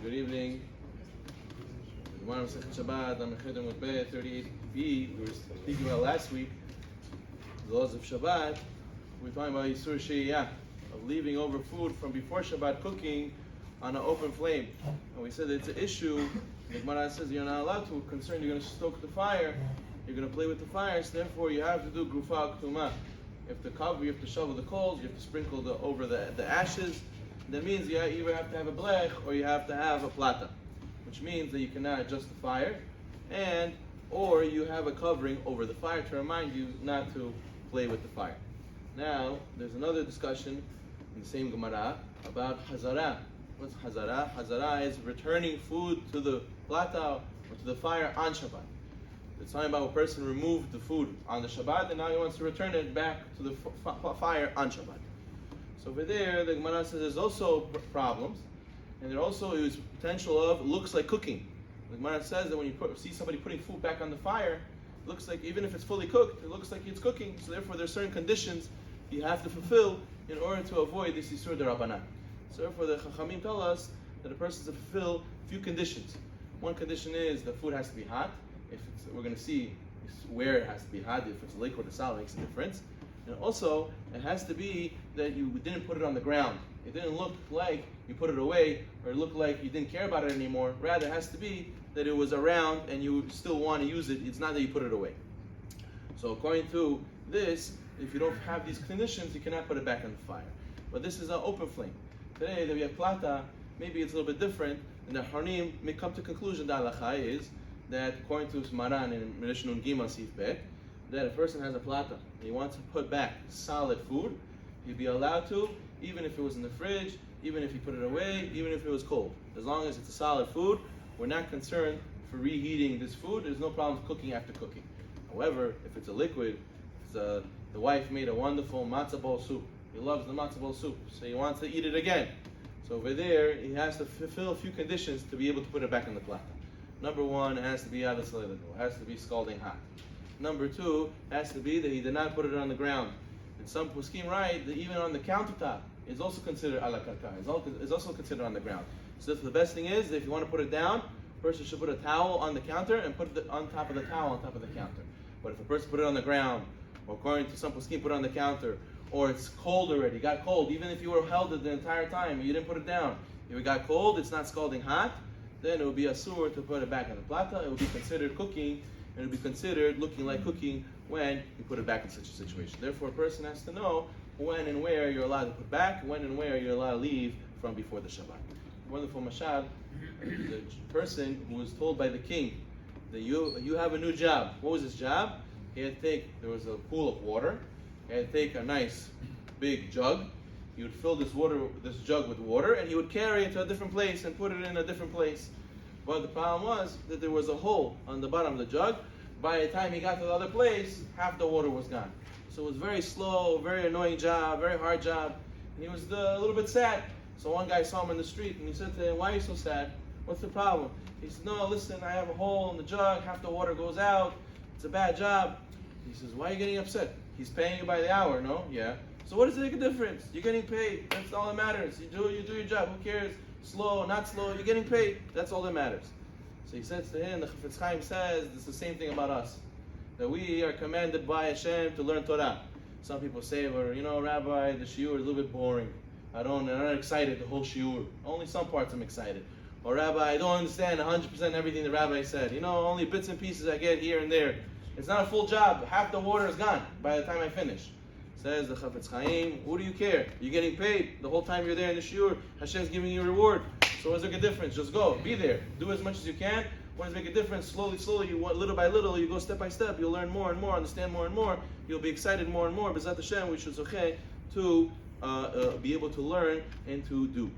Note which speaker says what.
Speaker 1: Good evening. Tomorrow Shabbat, I'm with 38b. We were speaking about last week the laws of Shabbat. We're talking about Yisur Sheiyah, of leaving over food from before Shabbat cooking on an open flame. And we said that it's an issue. The Gemara says you're not allowed to. Concerned you're going to stoke the fire, you're going to play with the fire, so therefore you have to do Grufa Ktuma. You have to cover, you have to shovel the coals, you have to sprinkle over the ashes. That means you either have to have a blech or you have to have a plata, which means that you cannot adjust the fire, or you have a covering over the fire to remind you not to play with the fire. Now, there's another discussion in the same Gemara about Hazara. What's Hazara? Hazara is returning food to the plata or to the fire on Shabbat. It's talking about a person removed the food on the Shabbat and now he wants to return it back to the fire on Shabbat. So over there, the Gemara says there's also problems, and there also is potential of looks like cooking. The Gemara says that when you see somebody putting food back on the fire, it looks like, even if it's fully cooked, it looks like it's cooking. So therefore, there's certain conditions you have to fulfill in order to avoid this Yisur D'Rabbanan. So therefore, the Chachamim tell us that a person has to fulfill a few conditions. One condition is the food has to be hot. We're going to see where it has to be hot. If it's liquid or solid, makes a difference. And also, it has to be that you didn't put it on the ground. It didn't look like you put it away, or it looked like you didn't care about it anymore. Rather, it has to be that it was around and you still want to use it. It's not that you put it away. So according to this, if you don't have these conditions, you cannot put it back on the fire. But this is an open flame. Today that we have plata, maybe it's a little bit different, and the Harnim may come to conclusion that halacha is that according to Maran in Mishnah Gimel Sif Bet, that a person has a plata and he wants to put back solid food, he'd be allowed to, even if it was in the fridge, even if he put it away, even if it was cold. As long as it's a solid food, we're not concerned for reheating this food. There's no problem cooking after cooking. However, if it's a liquid, the wife made a wonderful matzah ball soup. He loves the matzah ball soup, so he wants to eat it again. So over there, he has to fulfill a few conditions to be able to put it back in the plata. Number one, it has to be out of it has to be scalding hot. Number two, has to be that he did not put it on the ground. And some poskim write that even on the countertop is also considered ala karka, is also considered on the ground. So the best thing is that if you want to put it down, a person should put a towel on the counter and put it on top of the towel on top of the counter. But if a person put it on the ground, or according to some poskim put it on the counter, or it's cold already, got cold, even if you were held it the entire time, you didn't put it down, if it got cold, it's not scalding hot, then it would be asur to put it back on the plata. It would be considered cooking, and it would be considered looking like cooking when you put it back in such a situation. Therefore, a person has to know when and where you're allowed to put back, when and where you're allowed to leave from before the Shabbat. Wonderful mashal, the person who was told by the king that you have a new job. What was his job? He had to take, there was a pool of water, he had to take a nice big jug. He would fill this jug with water, and he would carry it to a different place and put it in a different place. But the problem was that there was a hole on the bottom of the jug. By the time he got to the other place, half the water was gone. So it was very slow, very annoying job, very hard job. And he was a little bit sad. So one guy saw him in the street and he said to him, "Why are you so sad? What's the problem?" He said, "No, listen, I have a hole in the jug, half the water goes out. It's a bad job." He says, "Why are you getting upset? He's paying you by the hour, no?" "Yeah." "So what does it make a difference? You're getting paid. That's all that matters. You do your job. Who cares? Slow, not slow. You're getting paid. That's all that matters." So he says to him, the Chafetz Chaim says, it's the same thing about us. That we are commanded by Hashem to learn Torah. Some people say, well, Rabbi, the shiur is a little bit boring. I'm not excited the whole shiur. Only some parts I'm excited. Or Rabbi, I don't understand 100% everything the Rabbi said. Only bits and pieces I get here and there. It's not a full job. Half the water is gone by the time I finish. Says the Chafetz Chaim, who do you care? You're getting paid the whole time you're there in the shiur. Hashem's giving you a reward. So what does it make a difference? Just go, be there, do as much as you can. What does it make a difference? Slowly, little by little, you go step by step. You'll learn more and more, understand more and more. You'll be excited more and more. B'ezrat Hashem, we should zocheh to be able to learn and to do.